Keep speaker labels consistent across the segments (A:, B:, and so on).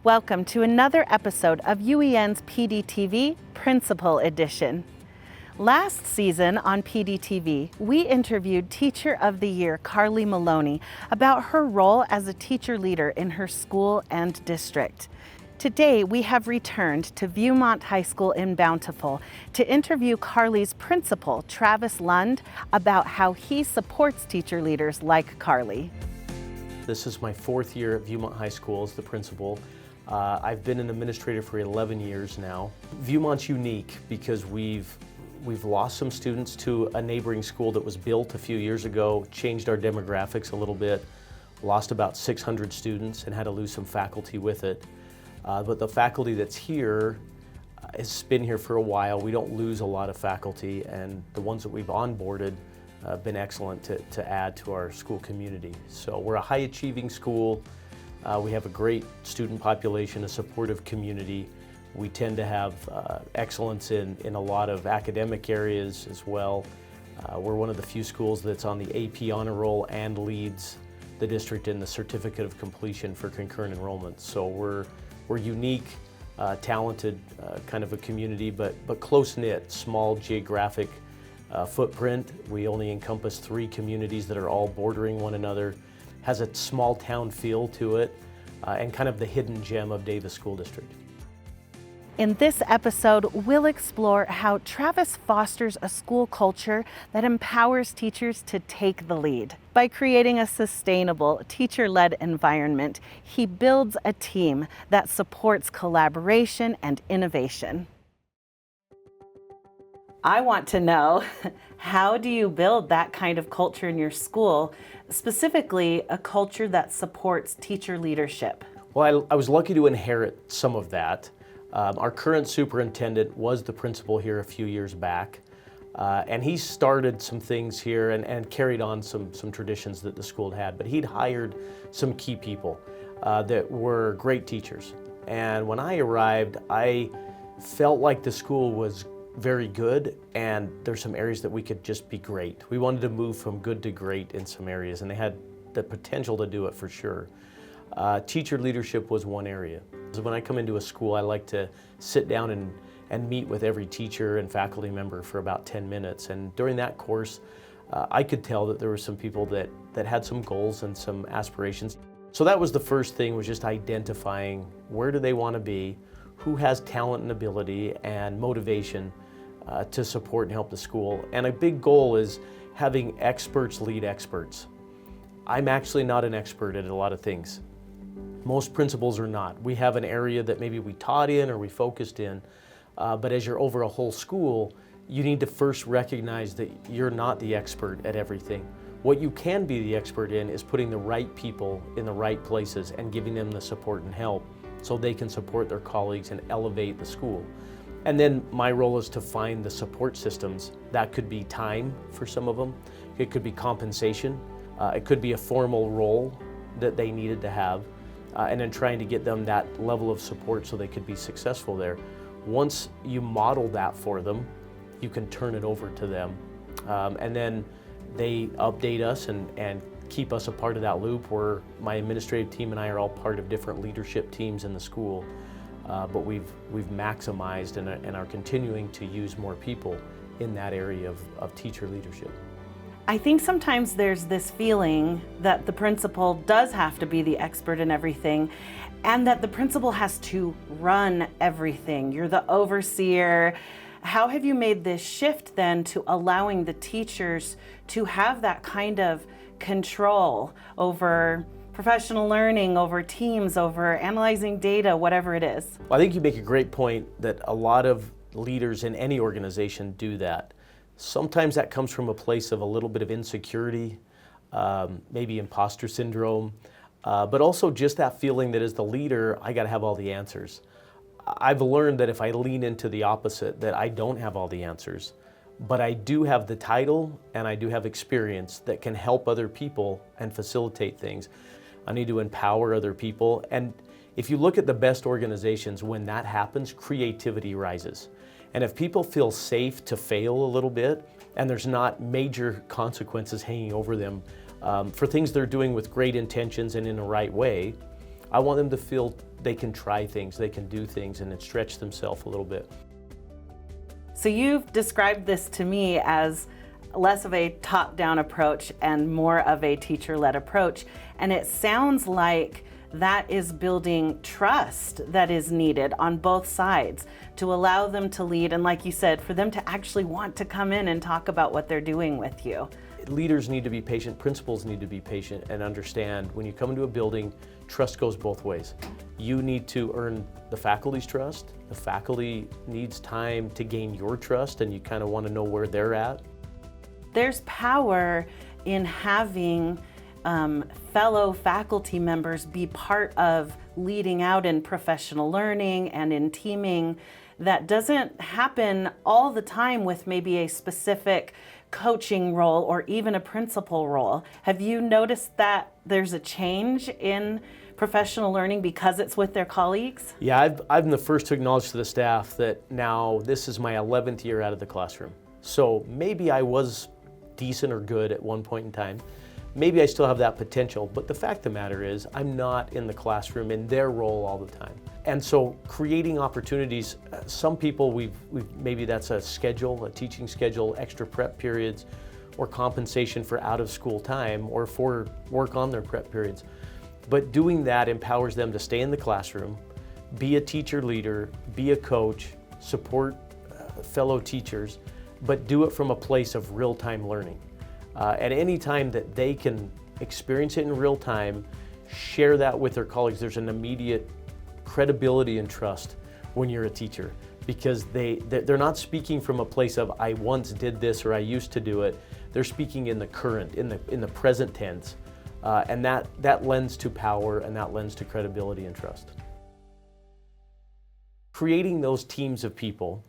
A: Welcome to another episode of UEN's PDTV Principal Edition. Last season on PDTV, we interviewed Teacher of the Year Carly Maloney about her role as a teacher leader in her school and district. Today, we have returned to Viewmont High School in Bountiful to interview Carly's principal, Travis Lund, about how he supports teacher leaders like Carly.
B: This is my fourth year at Viewmont High School as the principal. I've been an administrator for 11 years now. Viewmont's unique because we've lost some students to a neighboring school that was built a few years ago, changed our demographics a little bit, lost about 600 students and had to lose some faculty with it. But the faculty that's here has been here for a while. We don't lose a lot of faculty, and the ones that we've onboarded have been excellent to add to our school community. So we're a high achieving school. We have a great student population, a supportive community. We tend to have excellence in a lot of academic areas as well. We're one of the few schools that's on the AP honor roll and leads the district in the certificate of completion for concurrent enrollment. So we're unique, talented kind of a community, but close-knit, small geographic footprint. We only encompass 3 communities that are all bordering one another. Has a small town feel to it, and kind of the hidden gem of Davis School District.
A: In this episode, we'll explore how Travis fosters a school culture that empowers teachers to take the lead. By creating a sustainable, teacher-led environment, he builds a team that supports collaboration and innovation. I want to know, how do you build that kind of culture in your school, specifically a culture that supports teacher leadership?
B: Well, I was lucky to inherit some of that. Our current superintendent was the principal here a few years back, and he started some things here and carried on some traditions that the school had, but he'd hired some key people that were great teachers. And when I arrived, I felt like the school was very good, and there's some areas that we could just be great. We wanted to move from good to great in some areas, and they had the potential to do it for sure. Teacher leadership was one area. So when I come into a school, I like to sit down and meet with every teacher and faculty member for about 10 minutes. And during that course, I could tell that there were some people that had some goals and some aspirations. So that was the first thing, was just identifying where do they want to be, who has talent and ability and motivation to support and help the school. And a big goal is having experts lead experts. I'm actually not an expert at a lot of things. Most principals are not. We have an area that maybe we taught in or we focused in, but as you're over a whole school, you need to first recognize that you're not the expert at everything. What you can be the expert in is putting the right people in the right places and giving them the support and help so they can support their colleagues and elevate the school. And then my role is to find the support systems. That could be time for some of them. It could be compensation. It could be a formal role that they needed to have. And then trying to get them that level of support so they could be successful there. Once you model that for them, you can turn it over to them. And then they update us and keep us a part of that loop, where my administrative team and I are all part of different leadership teams in the school. But we've maximized and are continuing to use more people in that area of teacher leadership.
A: I think sometimes there's this feeling that the principal does have to be the expert in everything, and that the principal has to run everything. You're the overseer. How have you made this shift then to allowing the teachers to have that kind of control over professional learning, over teams, over analyzing data, whatever it is?
B: Well, I think you make a great point that a lot of leaders in any organization do that. Sometimes that comes from a place of a little bit of insecurity, maybe imposter syndrome, but also just that feeling that as the leader, I got to have all the answers. I've learned that if I lean into the opposite, that I don't have all the answers, but I do have the title and I do have experience that can help other people and facilitate things. I need to empower other people. And if you look at the best organizations, when that happens, creativity rises. And if people feel safe to fail a little bit, and there's not major consequences hanging over them for things they're doing with great intentions and in the right way, I want them to feel they can try things, they can do things, and then stretch themselves a little bit.
A: So you've described this to me as less of a top-down approach and more of a teacher-led approach. And it sounds like that is building trust that is needed on both sides to allow them to lead. And like you said, for them to actually want to come in and talk about what they're doing with you.
B: Leaders need to be patient, principals need to be patient and understand when you come into a building, trust goes both ways. You need to earn the faculty's trust. The faculty needs time to gain your trust, and you kind of want to know where they're at.
A: There's power in having fellow faculty members be part of leading out in professional learning and in teaming that doesn't happen all the time with maybe a specific coaching role or even a principal role. Have you noticed that there's a change in professional learning because it's with their colleagues?
B: Yeah, I'm the first to acknowledge to the staff that now this is my 11th year out of the classroom. So maybe I was decent or good at one point in time. Maybe I still have that potential, but the fact of the matter is I'm not in the classroom in their role all the time. And so creating opportunities, some people maybe that's a schedule, a teaching schedule, extra prep periods, or compensation for out of school time or for work on their prep periods. But doing that empowers them to stay in the classroom, be a teacher leader, be a coach, support fellow teachers, but do it from a place of real-time learning. At any time that they can experience it in real time, share that with their colleagues, there's an immediate credibility and trust when you're a teacher, because they're not speaking from a place of I once did this or I used to do it. They're speaking in the current, in the present tense, and that lends to power and that lends to credibility and trust. Creating those teams of people,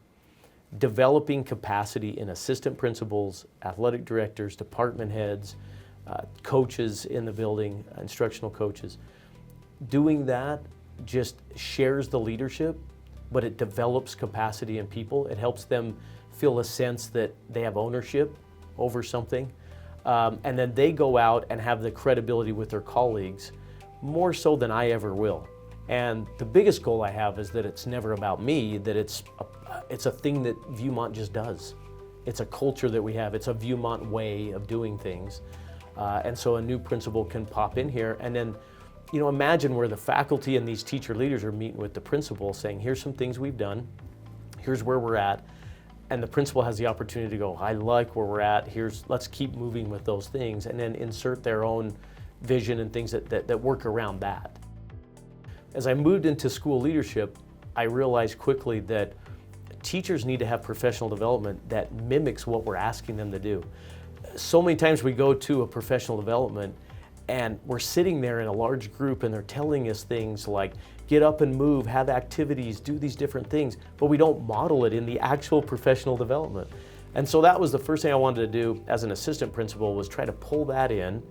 B: developing capacity in assistant principals, athletic directors, department heads, coaches in the building, instructional coaches. Doing that just shares the leadership, but it develops capacity in people. It helps them feel a sense that they have ownership over something. And then they go out and have the credibility with their colleagues more so than I ever will. And the biggest goal I have is that it's never about me, that it's a thing that Viewmont just does. It's a culture that we have. It's a Viewmont way of doing things. And so a new principal can pop in here and then, imagine where the faculty and these teacher leaders are meeting with the principal saying, here's some things we've done, here's where we're at. And the principal has the opportunity to go, I like where we're at, let's keep moving with those things, and then insert their own vision and things that work around that. As I moved into school leadership, I realized quickly that teachers need to have professional development that mimics what we're asking them to do. So many times we go to a professional development and we're sitting there in a large group and they're telling us things like, get up and move, have activities, do these different things, but we don't model it in the actual professional development. And so that was the first thing I wanted to do as an assistant principal, was try to pull that in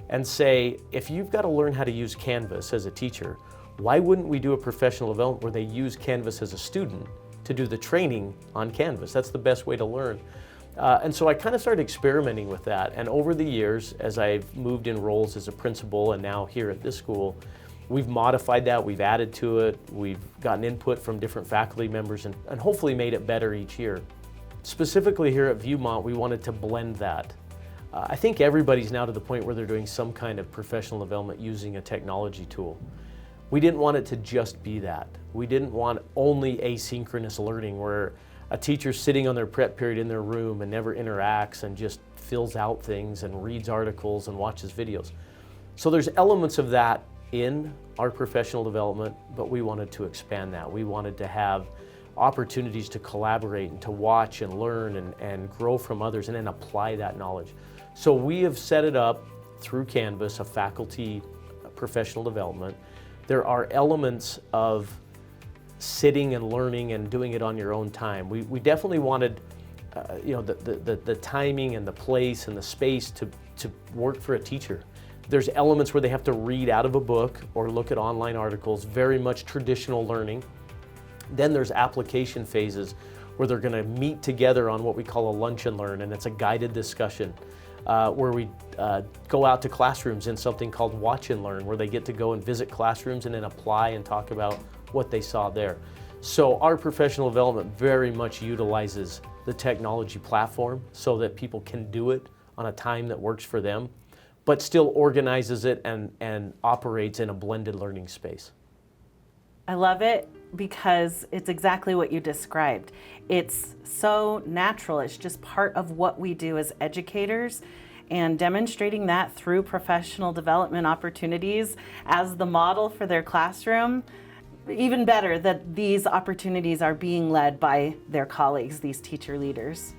B: and say, if you've got to learn how to use Canvas as a teacher, why wouldn't we do a professional development where they use Canvas as a student to do the training on Canvas? That's the best way to learn. And so I kind of started experimenting with that. And over the years, as I've moved in roles as a principal and now here at this school, we've modified that, we've added to it, we've gotten input from different faculty members and hopefully made it better each year. Specifically here at Viewmont, we wanted to blend that. I think everybody's now to the point where they're doing some kind of professional development using a technology tool. We didn't want it to just be that. We didn't want only asynchronous learning where a teacher's sitting on their prep period in their room and never interacts and just fills out things and reads articles and watches videos. So there's elements of that in our professional development, but we wanted to expand that. We wanted to have opportunities to collaborate and to watch and learn and grow from others and then apply that knowledge. So we have set it up through Canvas, a faculty professional development. There are elements of sitting and learning and doing it on your own time. We definitely wanted the timing and the place and the space to work for a teacher. There's elements where they have to read out of a book or look at online articles, very much traditional learning. Then there's application phases where they're going to meet together on what we call a lunch and learn, and it's a guided discussion. where we go out to classrooms in something called Watch and Learn, where they get to go and visit classrooms and then apply and talk about what they saw there. So our professional development very much utilizes the technology platform so that people can do it on a time that works for them, but still organizes it and operates in a blended learning space.
A: I love it because it's exactly what you described. It's so natural. It's just part of what we do as educators, and demonstrating that through professional development opportunities as the model for their classroom. Even better that these opportunities are being led by their colleagues, these teacher leaders.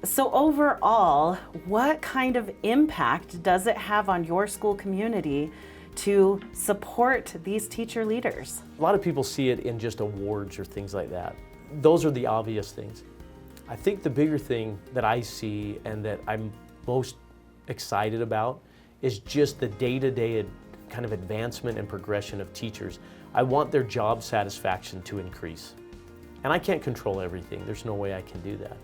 A: So overall, what kind of impact does it have on your school community to support these teacher leaders?
B: A lot of people see it in just awards or things like that. Those are the obvious things. I think the bigger thing that I see and that I'm most excited about is just the day-to-day kind of advancement and progression of teachers. I want their job satisfaction to increase. And I can't control everything. There's no way I can do that.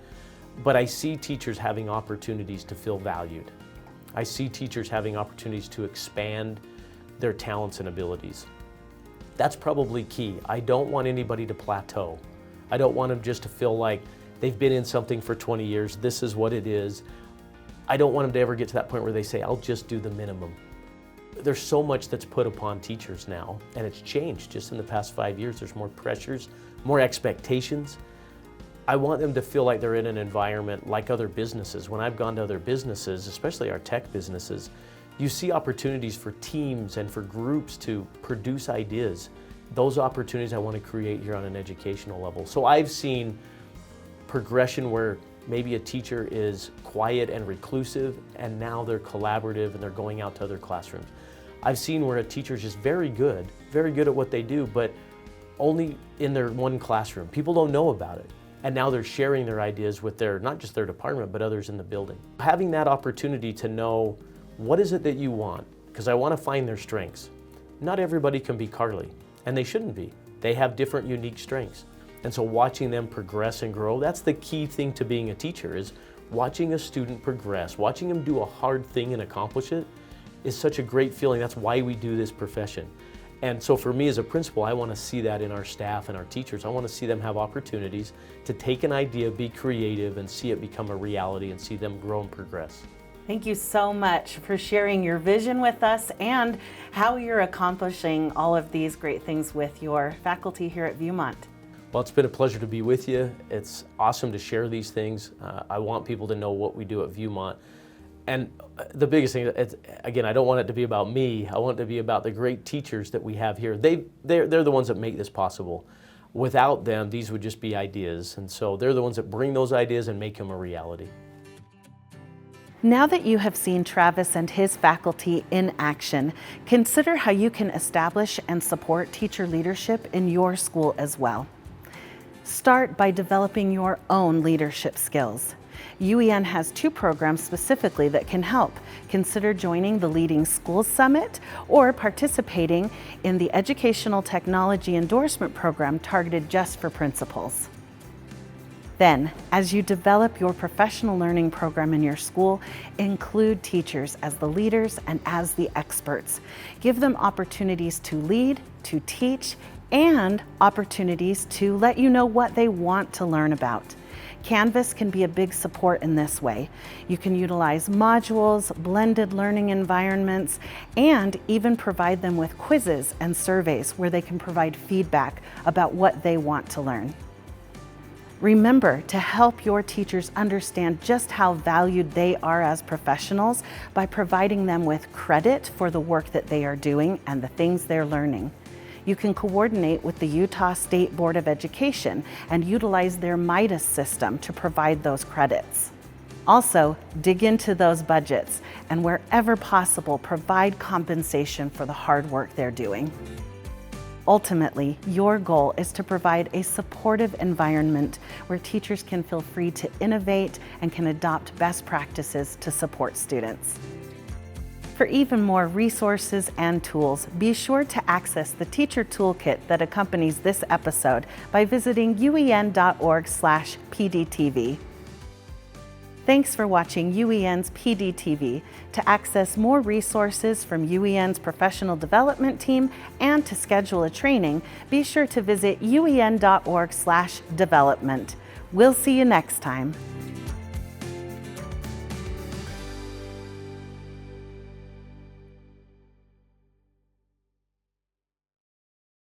B: But I see teachers having opportunities to feel valued. I see teachers having opportunities to expand their talents and abilities. That's probably key. I don't want anybody to plateau. I don't want them just to feel like they've been in something for 20 years, this is what it is. I don't want them to ever get to that point where they say, I'll just do the minimum. There's so much that's put upon teachers now, and it's changed just in the past 5 years. There's more pressures, more expectations. I want them to feel like they're in an environment like other businesses. When I've gone to other businesses, especially our tech businesses, you see opportunities for teams and for groups to produce ideas. Those opportunities I want to create here on an educational level. So I've seen progression where maybe a teacher is quiet and reclusive, and now they're collaborative and they're going out to other classrooms. I've seen where a teacher is just very good at what they do, but only in their one classroom. People don't know about it. And now they're sharing their ideas with not just their department, but others in the building. Having that opportunity to know, what is it that you want? Because I want to find their strengths. Not everybody can be Carly, and they shouldn't be. They have different unique strengths. And so watching them progress and grow, that's the key thing to being a teacher, is watching a student progress, watching them do a hard thing and accomplish it is such a great feeling. That's why we do this profession. And so for me as a principal, I want to see that in our staff and our teachers. I want to see them have opportunities to take an idea, be creative, and see it become a reality and see them grow and progress.
A: Thank you so much for sharing your vision with us and how you're accomplishing all of these great things with your faculty here at Viewmont.
B: Well, it's been a pleasure to be with you. It's awesome to share these things. I want people to know what we do at Viewmont. And the biggest thing, again, I don't want it to be about me. I want it to be about the great teachers that we have here. They're the ones that make this possible. Without them, these would just be ideas. And so they're the ones that bring those ideas and make them a reality.
A: Now that you have seen Travis and his faculty in action, consider how you can establish and support teacher leadership in your school as well. Start by developing your own leadership skills. UEN has 2 programs specifically that can help. Consider joining the Leading Schools Summit or participating in the Educational Technology Endorsement Program targeted just for principals. Then, as you develop your professional learning program in your school, include teachers as the leaders and as the experts. Give them opportunities to lead, to teach, and opportunities to let you know what they want to learn about. Canvas can be a big support in this way. You can utilize modules, blended learning environments, and even provide them with quizzes and surveys where they can provide feedback about what they want to learn. Remember to help your teachers understand just how valued they are as professionals by providing them with credit for the work that they are doing and the things they're learning. You can coordinate with the Utah State Board of Education and utilize their MIDAS system to provide those credits. Also, dig into those budgets and wherever possible, provide compensation for the hard work they're doing. Ultimately, your goal is to provide a supportive environment where teachers can feel free to innovate and can adopt best practices to support students. For even more resources and tools, be sure to access the teacher toolkit that accompanies this episode by visiting uen.org/PDTV. Thanks for watching UEN's PDTV. To access more resources from UEN's professional development team and to schedule a training, be sure to visit uen.org/development. We'll see you next time.